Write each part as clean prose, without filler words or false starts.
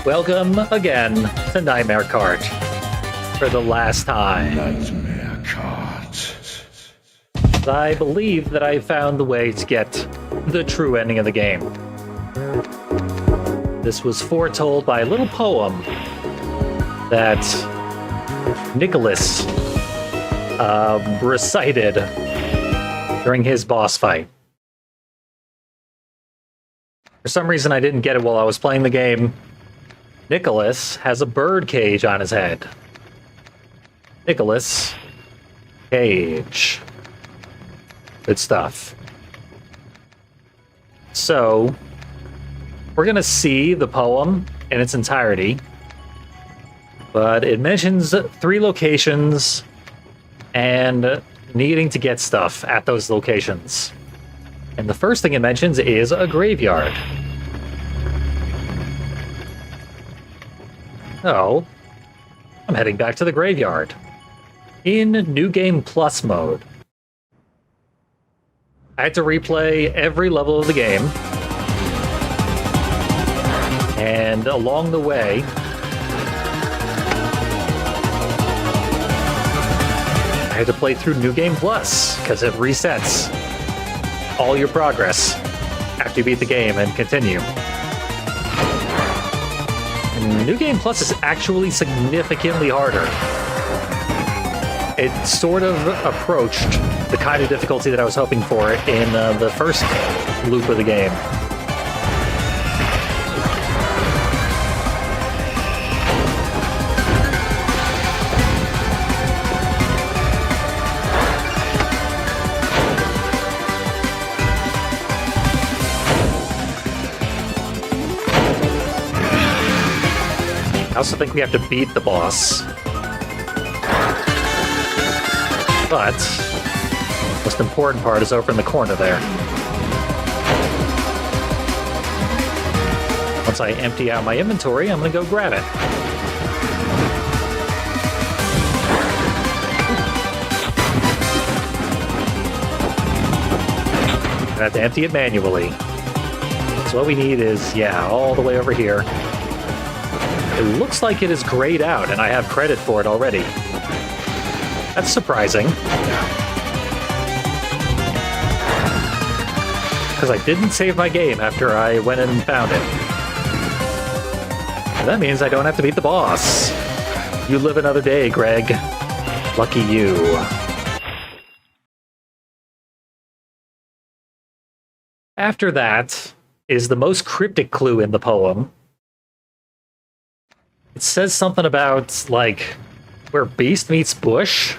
Welcome again to Nightmare Kart. For the last time. Nightmare Kart. I believe that I found the way to get the true ending of the game. This was foretold by a little poem that Nicholas recited during his boss fight. For some reason, I didn't get it while I was playing the game. Nicholas has a bird cage on his head. Nicholas Cage. Good stuff. So, we're going to see the poem in its entirety. But it mentions 3 locations and needing to get stuff at those locations. And the first thing it mentions is a graveyard. So, I'm heading back to the graveyard. In New Game Plus mode. I had to replay every level of the game. And along the way, I had to play through New Game Plus, because it resets all your progress after you beat the game and continue. And New Game Plus is actually significantly harder. It sort of approached the kind of difficulty that I was hoping for in the first loop of the game. I also think we have to beat the boss. But the most important part is over in the corner there. Once I empty out my inventory, I'm going to go grab it. I have to empty it manually. So what we need is, all the way over here. It looks like it is grayed out, and I have credit for it already. That's surprising. Because I didn't save my game after I went and found it. And that means I don't have to beat the boss. You live another day, Greg. Lucky you. After that is the most cryptic clue in the poem. It says something about, like, where Beast meets Bush?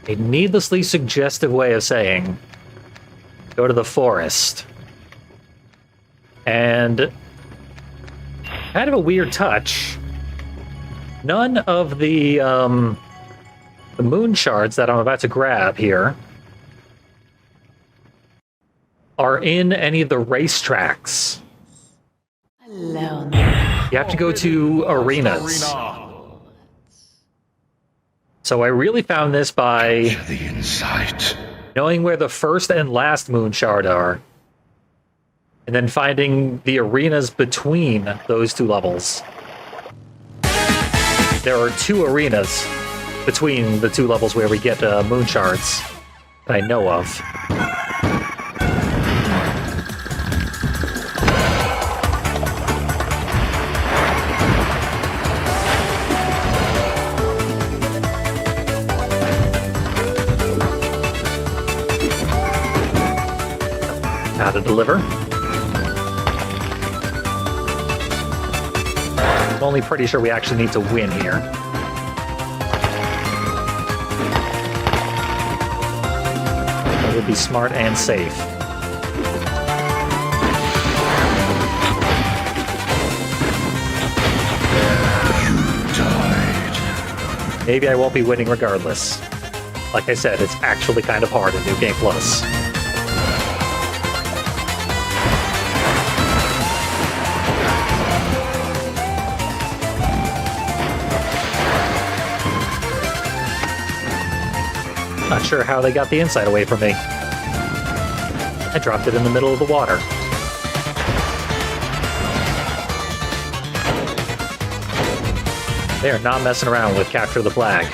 A needlessly suggestive way of saying, go to the forest. And kind of a weird touch. None of the moon shards that I'm about to grab here are in any of the racetracks. You have to go to arenas. So I really found this by knowing where the first and last moon shard are, and then finding the arenas between those 2 levels. There are 2 arenas between the 2 levels where we get moon shards that I know of. How to deliver. I'm only pretty sure we actually need to win here. That would be smart and safe. You died. Maybe I won't be winning regardless. Like I said, it's actually kind of hard in New Game Plus. Not sure how they got the inside away from me. I dropped it in the middle of the water. They are not messing around with capture the flag.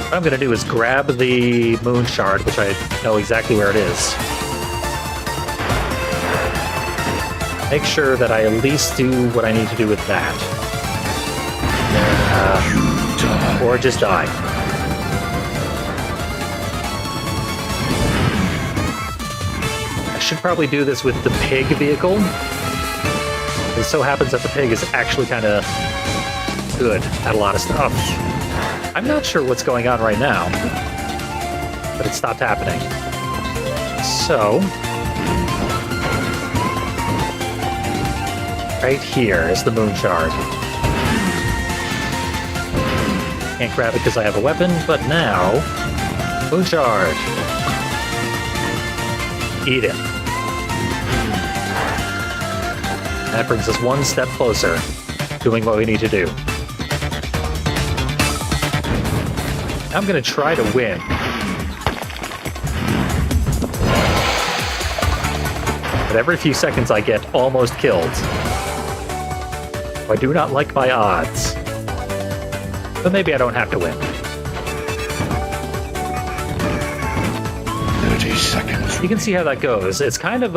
What I'm going to do is grab the moon shard, which I know exactly where it is. Make sure that I at least do what I need to do with that. Or just die. I should probably do this with the pig vehicle. It so happens that the pig is actually kind of good at a lot of stuff. I'm not sure what's going on right now, but it stopped happening. So, right here is the moon shard. Can't grab it because I have a weapon, but now, moon shard. Eat it. That brings us one step closer, doing what we need to do. I'm going to try to win. But every few seconds I get almost killed. I do not like my odds. But maybe I don't have to win. 30 seconds. You can see how that goes. It's kind of,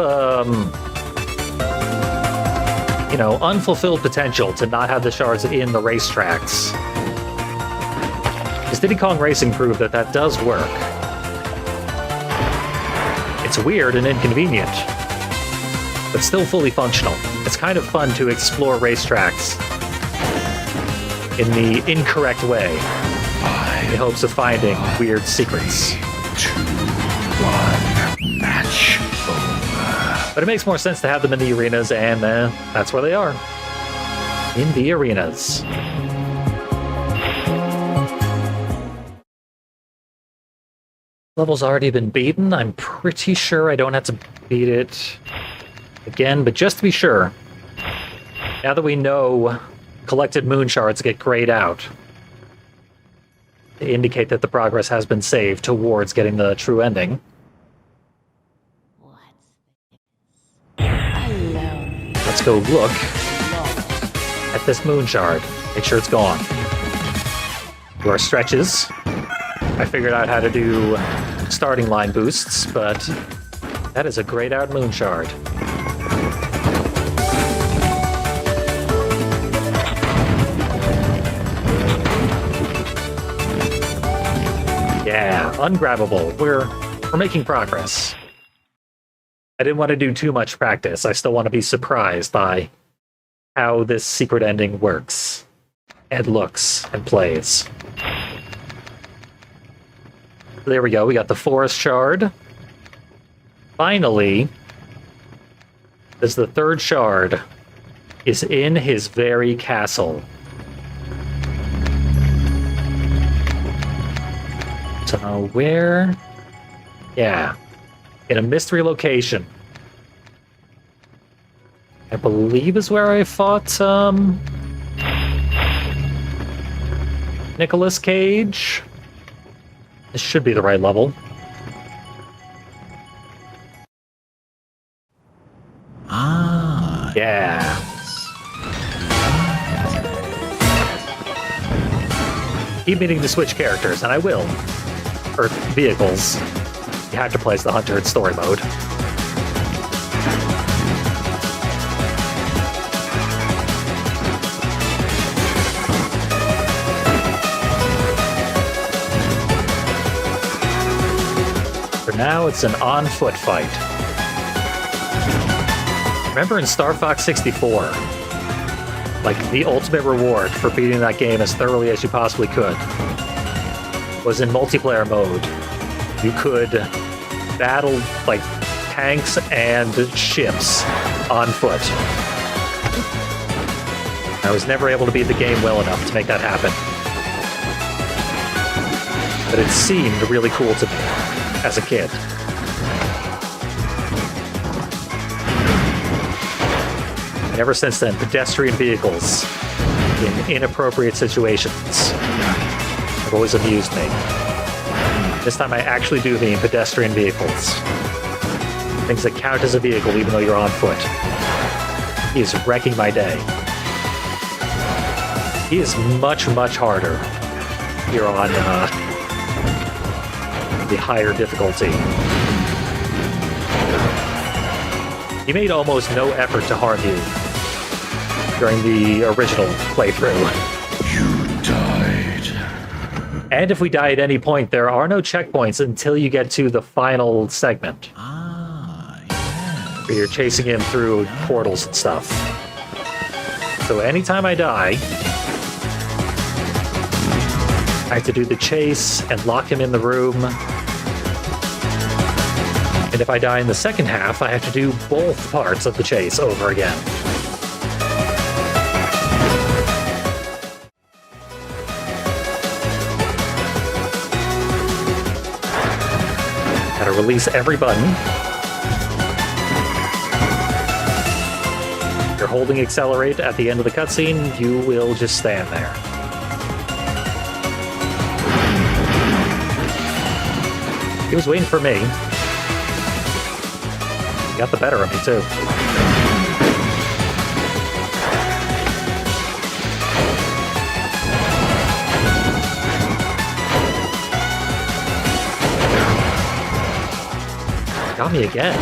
unfulfilled potential to not have the shards in the racetracks. Because Diddy Kong Racing proved that that does work. It's weird and inconvenient, but still fully functional. It's kind of fun to explore racetracks in the incorrect way, in hopes of finding weird secrets. 2, 1, match over. But it makes more sense to have them in the arenas, and that's where they are. In the arenas. Level's already been beaten. I'm pretty sure I don't have to beat it again, but just to be sure, now that we know collected moon shards get grayed out, they indicate that the progress has been saved towards getting the true ending. Let's go look at this moon shard. Make sure it's gone. Do our stretches. I figured out how to do starting line boosts, but that is a grayed out moon shard. Yeah, ungrabbable. We're making progress. I didn't want to do too much practice. I still want to be surprised by how this secret ending works and looks and plays. There we go. We got the forest shard. Finally, as the third shard is in his very castle. So where? Yeah. In a mystery location. I believe is where I fought Nicolas Cage. This should be the right level. Ah. Yeah. Keep meaning to switch characters, and I will. Or vehicles. You have to play as the hunter in story mode. For now, it's an on-foot fight. Remember in Star Fox 64, like the ultimate reward for beating that game as thoroughly as you possibly could was in multiplayer mode. You could battle like tanks and ships on foot. I was never able to beat the game well enough to make that happen. But it seemed really cool to me as a kid. And ever since then, pedestrian vehicles in inappropriate situations have always amused me. This time I actually do mean pedestrian vehicles. Things that count as a vehicle even though you're on foot. He is wrecking my day. He is much, much harder here on the higher difficulty. He made almost no effort to harm you during the original playthrough. You died. And if we die at any point, there are no checkpoints until you get to the final segment. Yes. Where you're chasing him through portals and stuff. So anytime I die, I have to do the chase and lock him in the room. And if I die in the second half, I have to do both parts of the chase over again. Gotta release every button. If you're holding accelerate at the end of the cutscene, you will just stand there. He was waiting for me. He got the better of me, too. Got me again.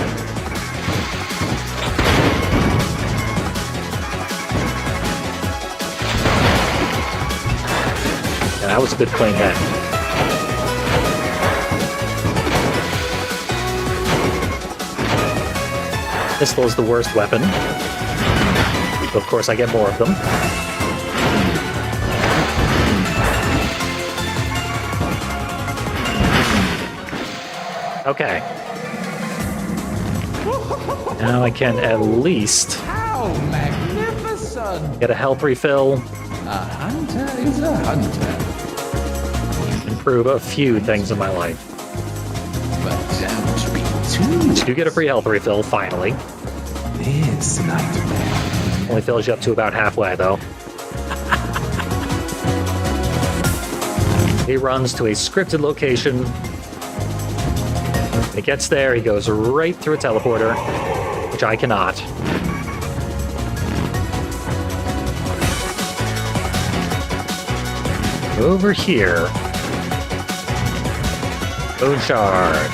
Yeah, that was a good clean hit. Pistol is the worst weapon. So of course I get more of them. Okay. Now I can at least How magnificent! get a health refill, A hunter is a hunter. improve a few things in my life. But don't be too... You get a free health refill, finally. This nightmare. Only fills you up to about halfway, though. He runs to a scripted location. When he gets there, he goes right through a teleporter, which I cannot. Over here. Moon Shard.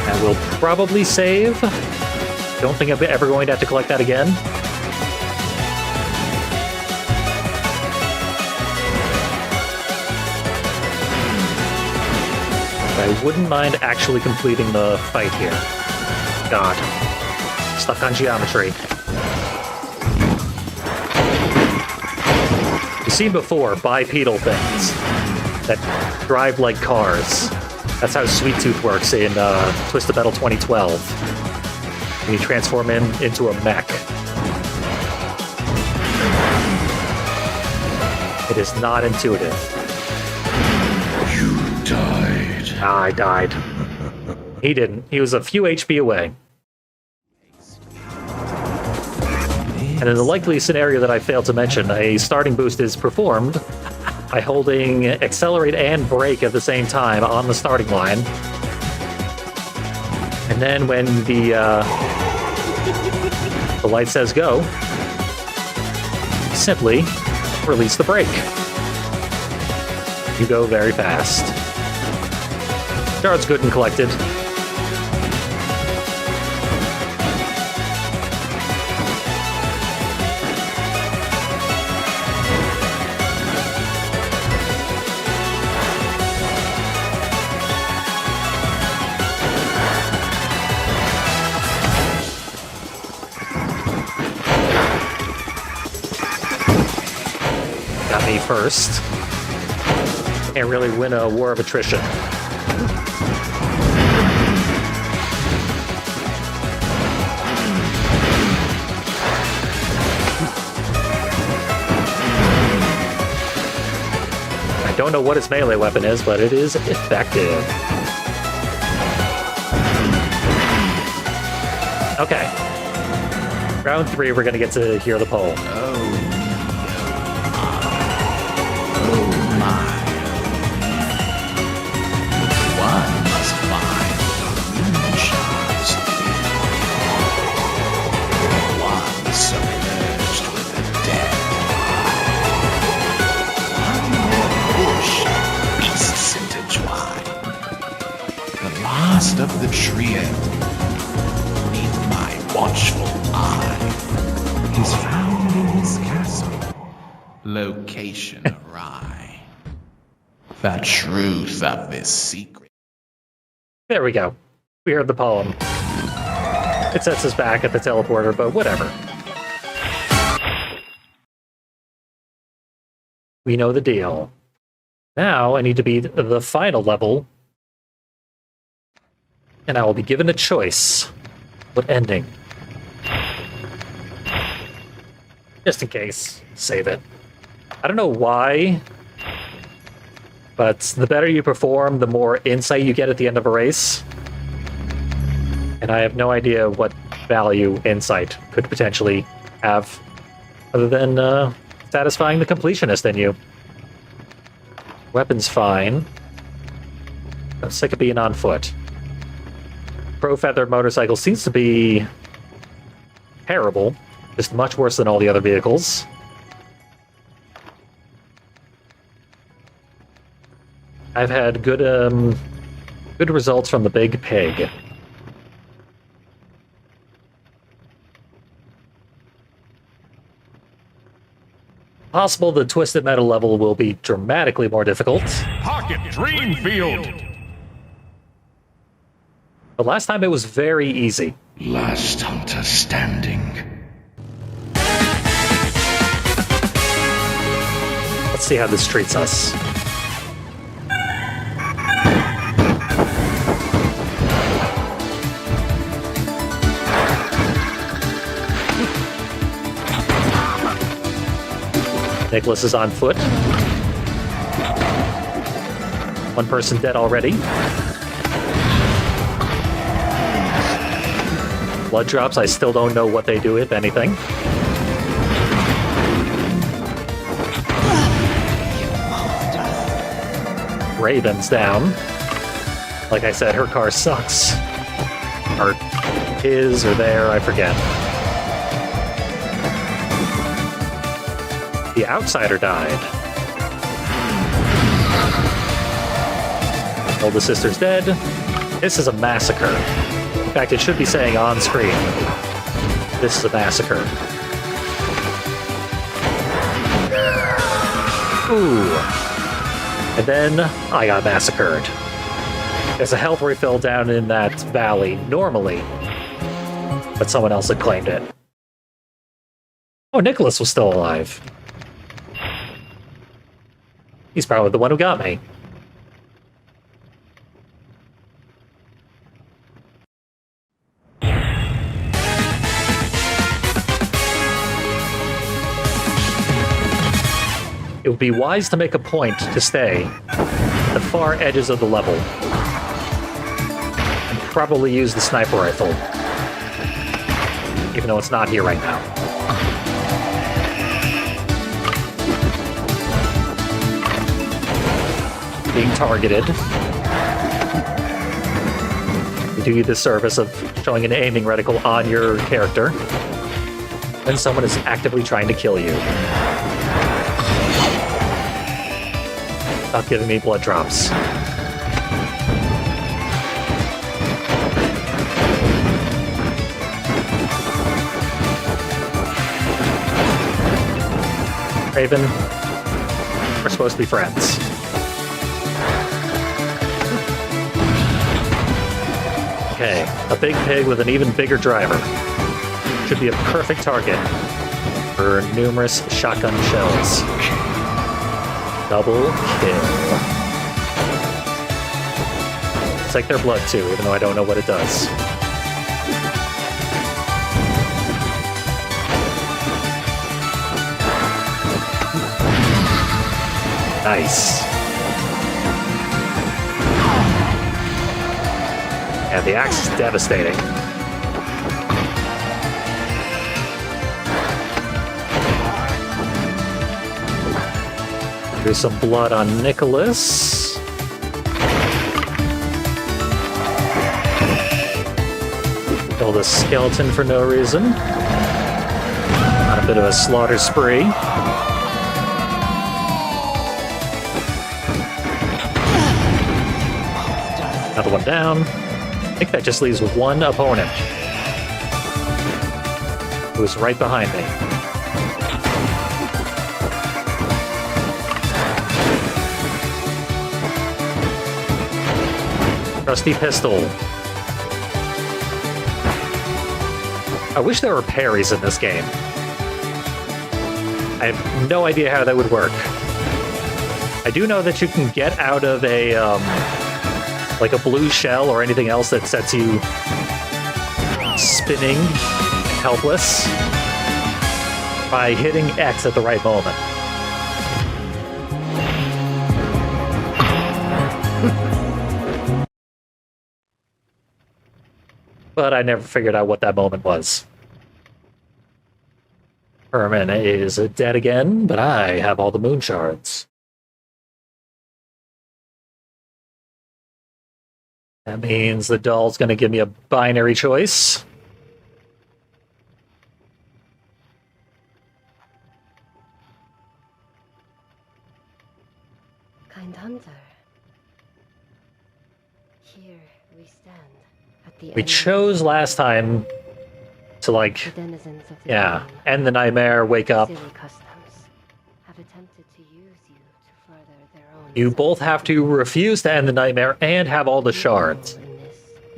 And we'll probably save. Don't think I'm ever going to have to collect that again. I wouldn't mind actually completing the fight here. God. Stuck on geometry. You've seen before bipedal things that drive like cars. That's how Sweet Tooth works in Twisted Metal 2012. When you transform him into a mech. It is not intuitive. You died. I died. He didn't. He was a few HP away. And in the likely scenario that I failed to mention, a starting boost is performed by holding accelerate and brake at the same time on the starting line. And then when the light says go, simply release the brake. You go very fast. Shard's good and collected. Got me first. Can't really win a war of attrition. I don't know what his melee weapon is, but it is effective. Okay. Round 3, we're gonna get to hear the poem. Oh my. One must find the trio. Beneath my watchful eye. Is found in his castle. Location awry. The truth of this secret. There we go. We heard the poem. It sets us back at the teleporter, but whatever. We know the deal. Now I need to beat the final level, and I will be given a choice. What ending? Just in case. Save it. I don't know why, but the better you perform, the more insight you get at the end of a race. And I have no idea what value insight could potentially have, other than satisfying the completionist in you. Weapon's fine. I'm sick of being on foot. Pro-feathered motorcycle seems to be terrible, just much worse than all the other vehicles. I've had good results from the Big Pig. Possible the Twisted Metal level will be dramatically more difficult. Pocket Dreamfield! But last time it was very easy. Last hunter standing. Let's see how this treats us. Nicholas is on foot. One person dead already. Blood drops, I still don't know what they do, if anything. Raven's down. Like I said, her car sucks. Or his or their, I forget. The Outsider died. Oldest sister's dead. This is a massacre. In fact, it should be saying on screen, this is a massacre. Ooh. And then I got massacred. There's a health refill down in that valley, normally, but someone else had claimed it. Oh, Nicholas was still alive. He's probably the one who got me. It would be wise to make a point to stay at the far edges of the level. And probably use the sniper rifle. Even though it's not here right now. Being targeted. You do you the service of showing an aiming reticle on your character when someone is actively trying to kill you. Stop giving me blood drops. Raven, we're supposed to be friends. Okay, a big pig with an even bigger driver. Should be a perfect target for numerous shotgun shells. Double kill. It's like their blood too, even though I don't know what it does. Nice. And the axe is devastating. There's some blood on Nicholas. Killed a skeleton for no reason. On a bit of a slaughter spree. Another one down. think that just leaves one opponent. Who's right behind me. Trusty pistol. I wish there were parries in this game. I have no idea how that would work. I do know that you can get out of a, like a blue shell or anything else that sets you spinning, helpless, by hitting X at the right moment. But I never figured out what that moment was. Herman is dead again, but I have all the moon shards. That means the doll's going to give me a binary choice. Kind hunter. Here we stand at the We end chose last time to, like, of the denizens of the yeah, dream. end the nightmare, wake up. Silly customs have attempted to use you to further their own. You both have to refuse to end the nightmare and have all the shards.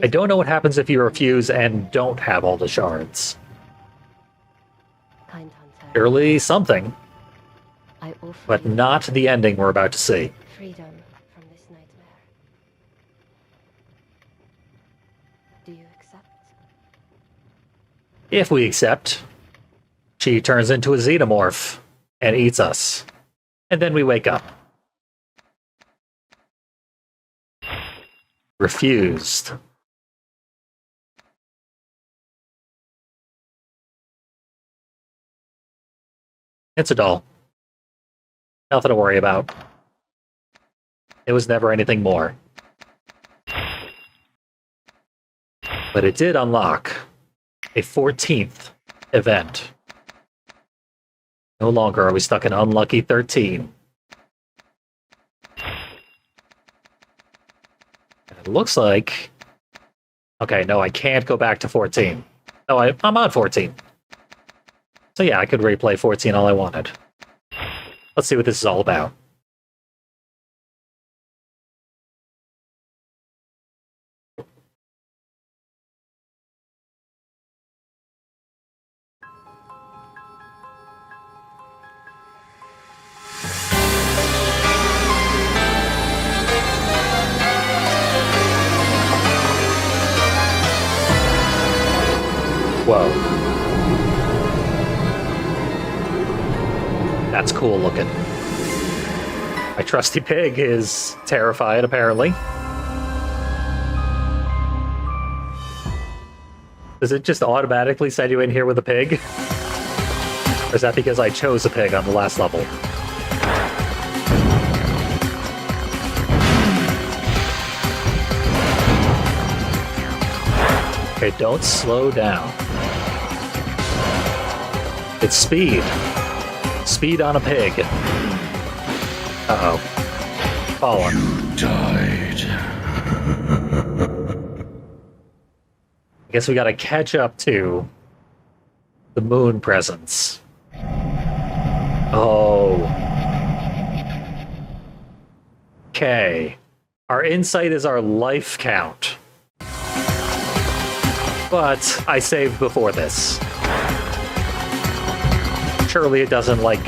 I don't know what happens if you refuse and don't have all the shards. Kind hunter. Surely something, I offer but you not the ending we're about to see. freedom from this nightmare. Do you accept? If we accept, she turns into a xenomorph and eats us. And then we wake up. Refused. It's a doll. Nothing to worry about. It was never anything more. But it did unlock a 14th event. No longer are we stuck in unlucky 13. And it looks like... Okay, no, I can't go back to 14. No, I'm on 14. So yeah, I could replay 14 all I wanted. Let's see what this is all about. Whoa. That's cool looking. My trusty pig is terrified, apparently. Does it just automatically send you in here with a pig? Or is that because I chose a pig on the last level? Okay, don't slow down. It's speed. Speed on a pig. Uh-oh. Fallen. You died. I guess we gotta catch up to the moon presence. Oh. Okay. Our insight is our life count. But I saved before this. Surely it doesn't, like,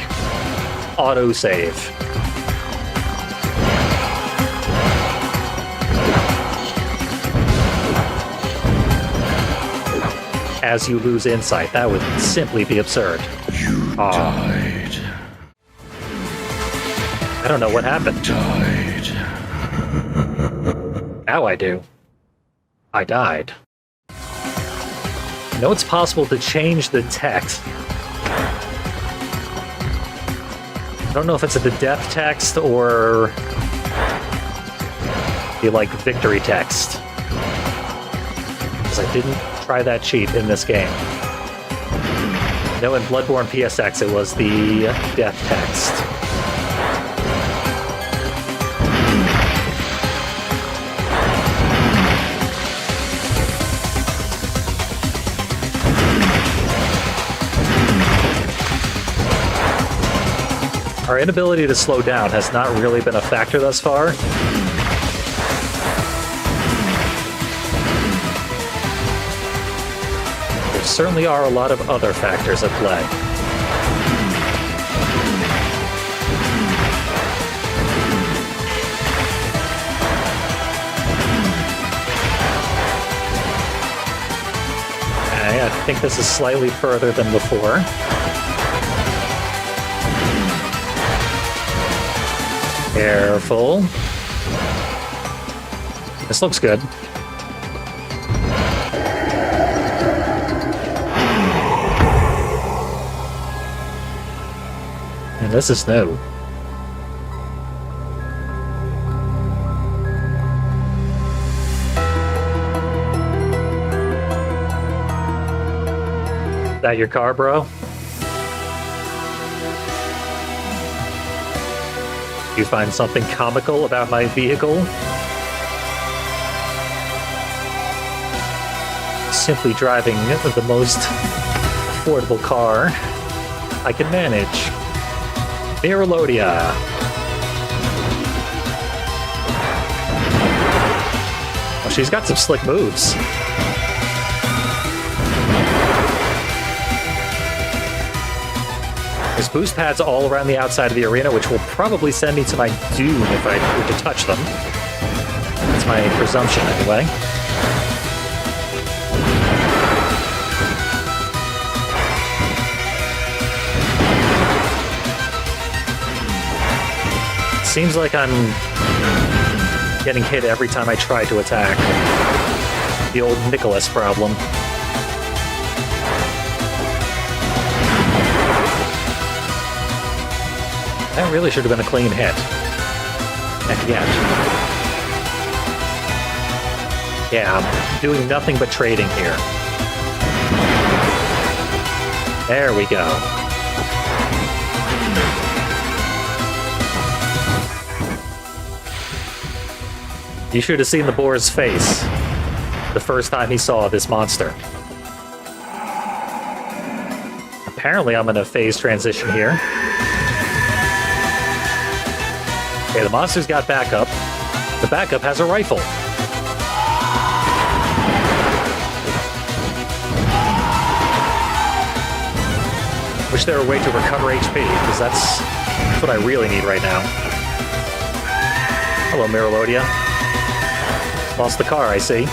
auto-save. As you lose insight, that would simply be absurd. You died. I don't know what happened. Died. Now I do. I died. I know it's possible to change the text. I don't know if it's the death text or the, like, victory text. Because I didn't try that cheat in this game. No, in Bloodborne PSX it was the death text. Our inability to slow down has not really been a factor thus far. There certainly are a lot of other factors at play. Okay, I think this is slightly further than before. Careful. This looks good. And this is new. Is that your car, bro? You find something comical about my vehicle? Simply driving the most affordable car I can manage. Miralodia. Oh, she's got some slick moves. There's boost pads all around the outside of the arena, which will probably send me to my doom if I were to touch them. That's my presumption, anyway. Seems like I'm getting hit every time I try to attack. The old Nicholas problem. That really should have been a clean hit. And yet. Yeah, I'm doing nothing but trading here. There we go. You should have seen the boar's face the first time he saw this monster. Apparently I'm in a phase transition here. Okay, the monster's got backup. The backup has a rifle. Wish there were a way to recover HP, because that's what I really need right now. Hello, Miralodia. Lost the car, I see.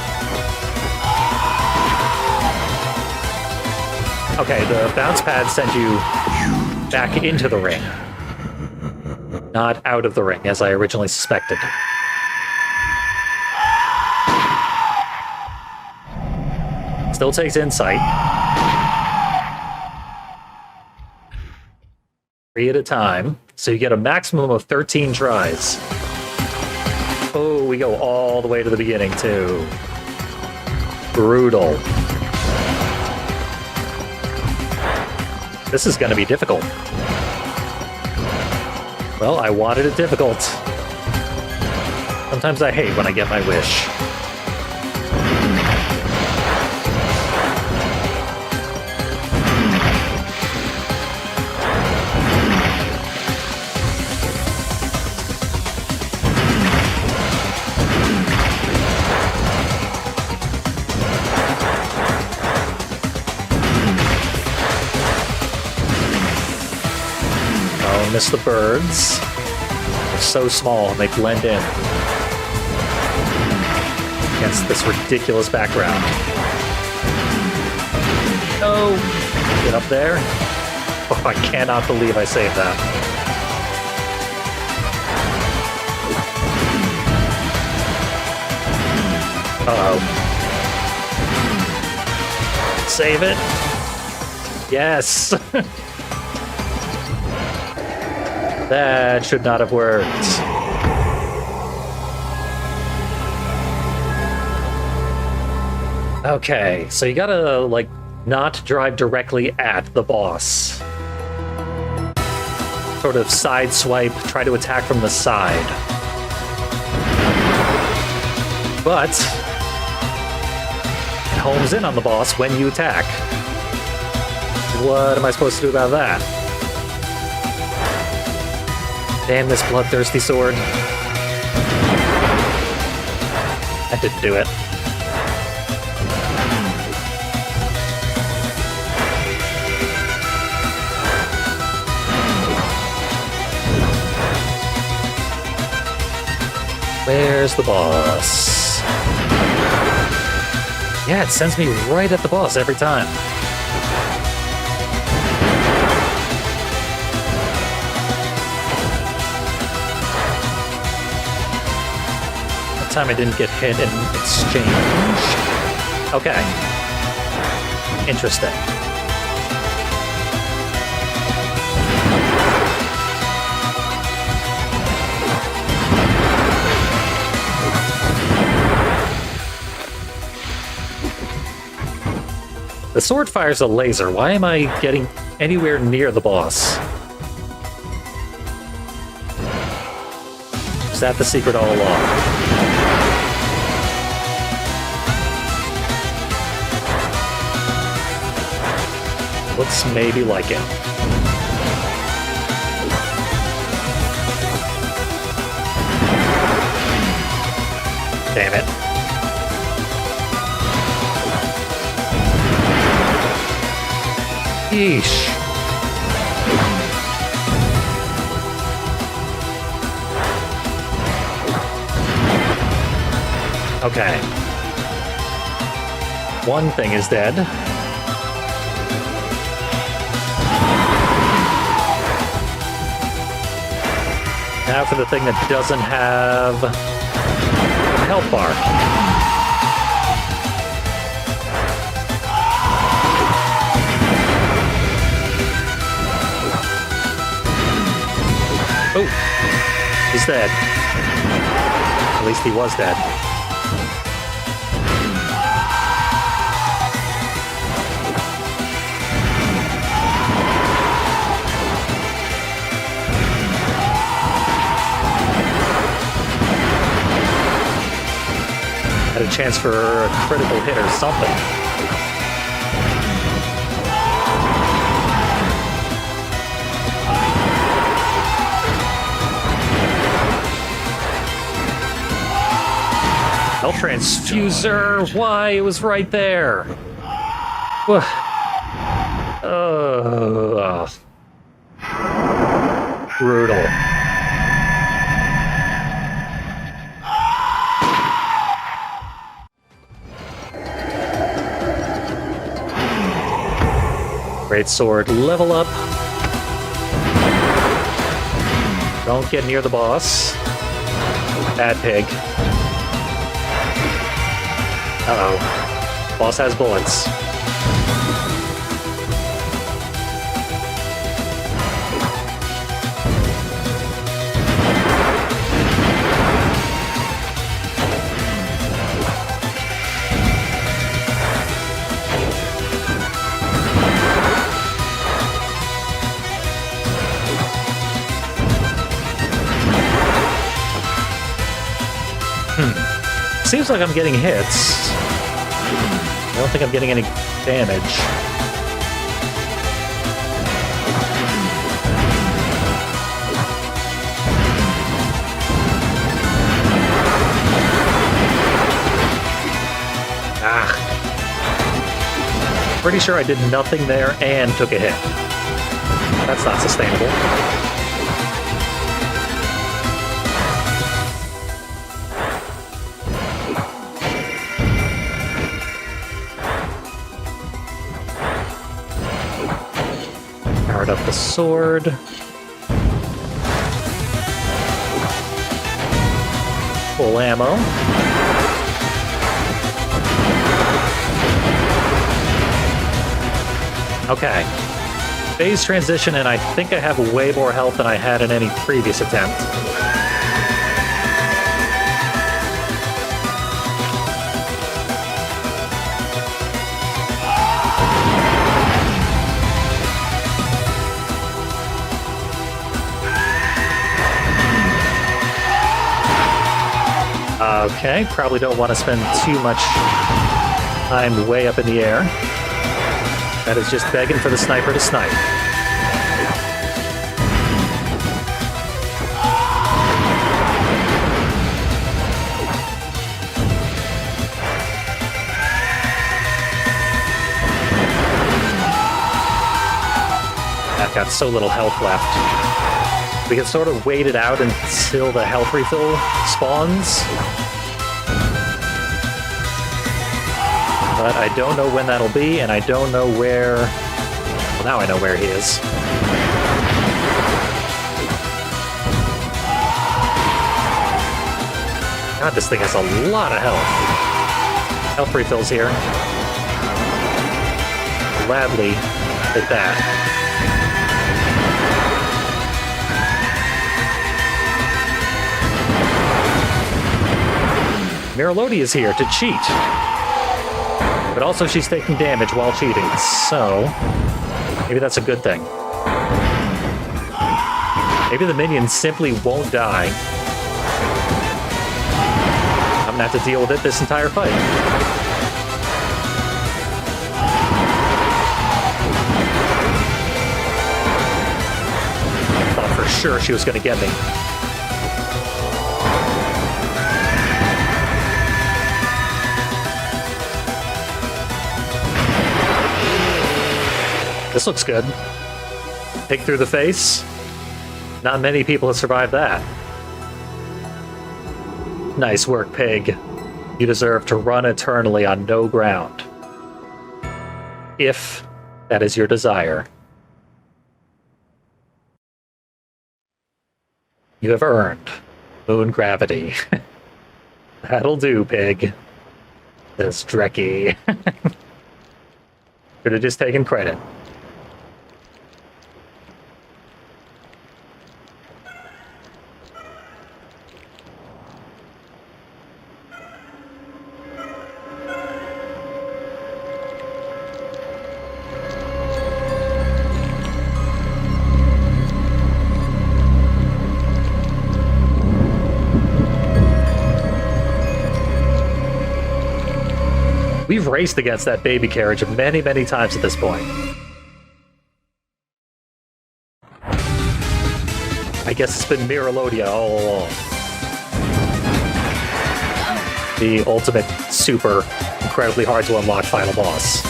Okay, the bounce pad sent you back into the ring. Not out of the ring, as I originally suspected. Still takes insight. 3 at a time, so you get a maximum of 13 tries. Oh, we go all the way to the beginning, too. Brutal. This is going to be difficult. Well, I wanted it difficult. Sometimes I hate when I get my wish. Miss the birds. They're so small and they blend in against this ridiculous background. No! Get up there. Oh, I cannot believe I saved that. Uh-oh. Save it. Yes! That should not have worked. Okay, so you gotta, like, not drive directly at the boss. Sort of side swipe, try to attack from the side. But it homes in on the boss when you attack. What am I supposed to do about that? Damn this bloodthirsty sword. That didn't do it. Where's the boss? Yeah, it sends me right at the boss every time. That time I didn't get hit in exchange. Okay. Interesting. The sword fires a laser. Why am I getting anywhere near the boss? Is that the secret all along? Looks maybe like it. Damn it. Yeesh. Okay. One thing is dead. Now for the thing that doesn't have a health bar. Oh, he's dead. At least he was dead. Had a chance for a critical hit or something. Health transfuser, why? It was right there. Brutal. Great sword, level up. Don't get near the boss. Bad pig. Uh-oh. Boss has bullets. Seems like I'm getting hits. I don't think I'm getting any damage. Pretty sure I did nothing there and took a hit. That's not sustainable. Powered up the sword. Full ammo. Okay. Phase transition, and I think I have way more health than I had in any previous attempt. Okay, probably don't want to spend too much time way up in the air. That is just begging for the sniper to snipe. got so little health left. We can sort of wait it out until the health refill spawns. But I don't know when that'll be, and I don't know where... Well, now I know where he is. God, this thing has a lot of health. Health refills here. Gladly hit that. Miralodi is here to cheat. But also she's taking damage while cheating, so maybe that's a good thing. Maybe the minions simply won't die. I'm gonna have to deal with it this entire fight. Thought for sure she was gonna get me. This looks good. Pick through the face. Not many people have survived that. Nice work, Pig. You deserve to run eternally on no ground. If that is your desire. You have earned moon gravity. That'll do, Pig. This Drekkie. Could have just taken credit. We've raced against that baby carriage many, many times at this point. I guess it's been Miralodia all along. The ultimate, super, incredibly hard to unlock final boss.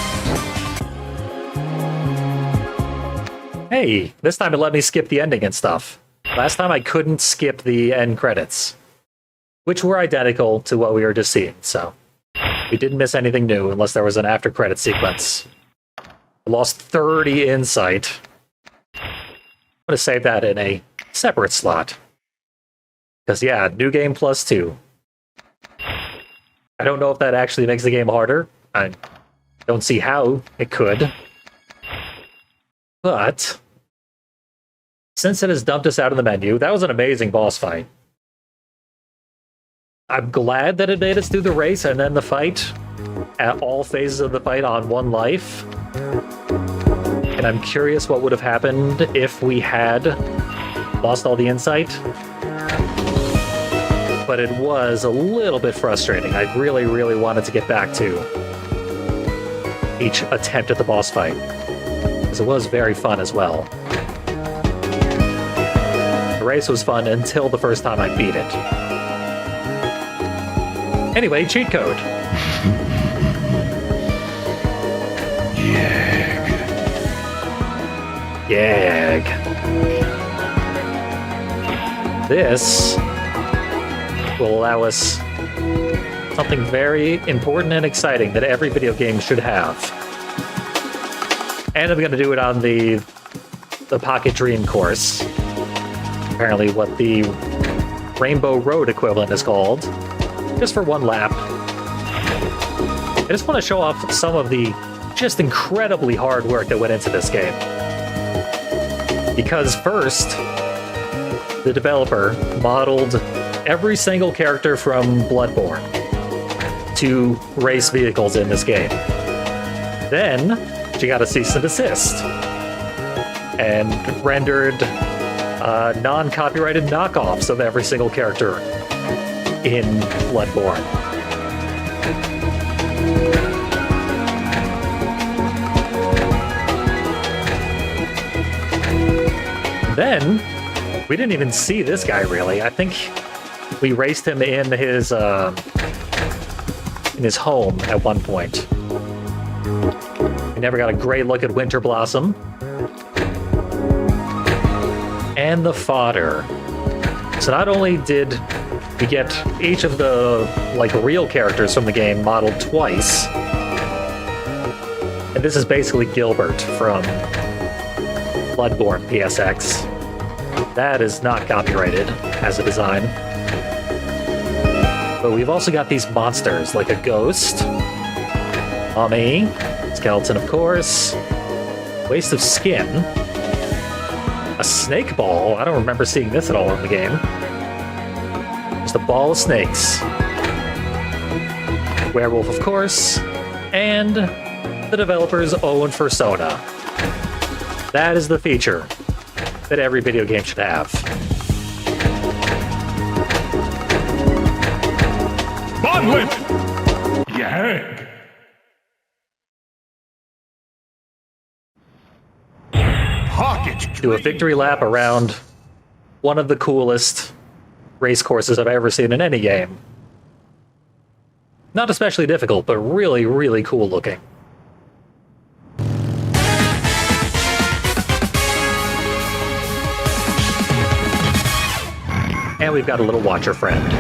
Hey, this time it let me skip the ending and stuff. Last time I couldn't skip the end credits, which were identical to what we were just seeing, so... We didn't miss anything new unless there was an after-credit sequence. I lost 30 insight. I'm going to save that in a separate slot. Because, yeah, new game plus 2. I don't know if that actually makes the game harder. I don't see how it could. But, since it has dumped us out of the menu, that was an amazing boss fight. I'm glad that it made us do the race and then the fight at all phases of the fight on one life. And I'm curious what would have happened if we had lost all the insight. But it was a little bit frustrating. I really, really wanted to get back to each attempt at the boss fight, because it was very fun as well. The race was fun until the first time I beat it. Anyway, cheat code. Yag. This will allow us something very important and exciting that every video game should have. And I'm going to do it on the Pocket Dream course. Apparently what the Rainbow Road equivalent is called. Just for one lap. I just want to show off some of the just incredibly hard work that went into this game. Because first, the developer modeled every single character from Bloodborne to race vehicles in this game. Then, she got a cease and desist and rendered non-copyrighted knockoffs of every single character in Bloodborne. Then, we didn't even see this guy really. I think we raced him in his home at one point. We never got a great look at Winter Blossom. and the fodder. So not only did we get each of the like real characters from the game modeled twice, and this is basically Gilbert from Bloodborne PSX. That is not copyrighted as a design. But we've also got these monsters, like a ghost, mummy, skeleton of course, waste of skin, a snake ball. I don't remember seeing this at all in the game. Just a ball of snakes. Werewolf, of course, and the developer's own persona. That is the feature that every video game should have. Bonlet! Yang! Pocket Do a victory lap around one of the coolest race courses I've ever seen in any game. Not especially difficult, but really, really cool looking. And we've got a little watcher friend.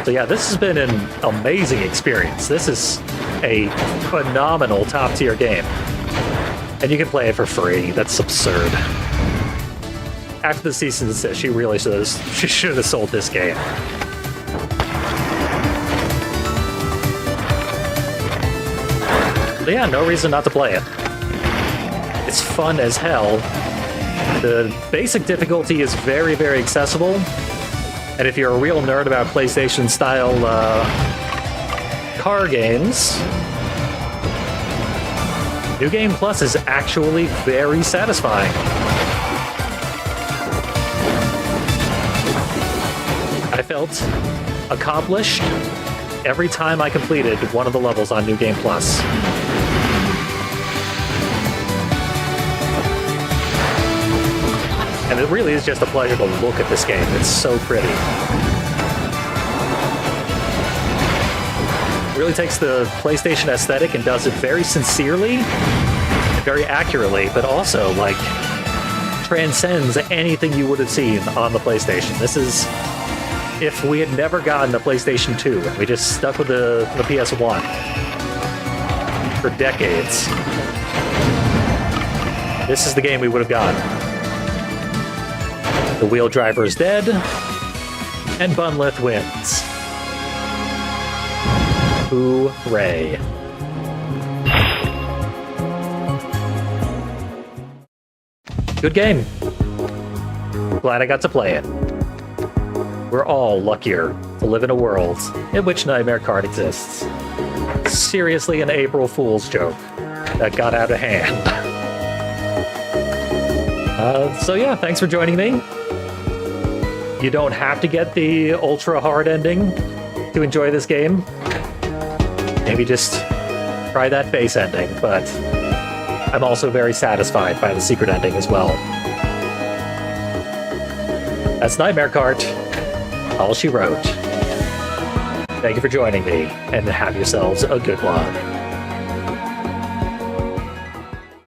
So yeah, this has been an amazing experience. This is a phenomenal top-tier game. And you can play it for free. That's absurd. After the cease and desist, she really should have sold this game. But yeah, no reason not to play it. It's fun as hell. The basic difficulty is very, very accessible. And if you're a real nerd about PlayStation-style car games, New Game Plus is actually very satisfying. I felt accomplished every time I completed one of the levels on New Game Plus. And it really is just a pleasure to look at this game. It's so pretty. It really takes the PlayStation aesthetic and does it very sincerely and very accurately, but also, like, transcends anything you would have seen on the PlayStation. This is, if we had never gotten the PlayStation 2 and we just stuck with the PS1 for decades, this is the game we would have gotten. The wheel driver is dead, and Bunlith wins. Hooray. Good game. Glad I got to play it. We're all luckier to live in a world in which Nightmare Kart exists. Seriously, an April Fool's joke that got out of hand. So yeah, thanks for joining me. You don't have to get the ultra hard ending to enjoy this game. Maybe just try that base ending, but I'm also very satisfied by the secret ending as well. That's Nightmare Kart, all she wrote. Thank you for joining me, and have yourselves a good one.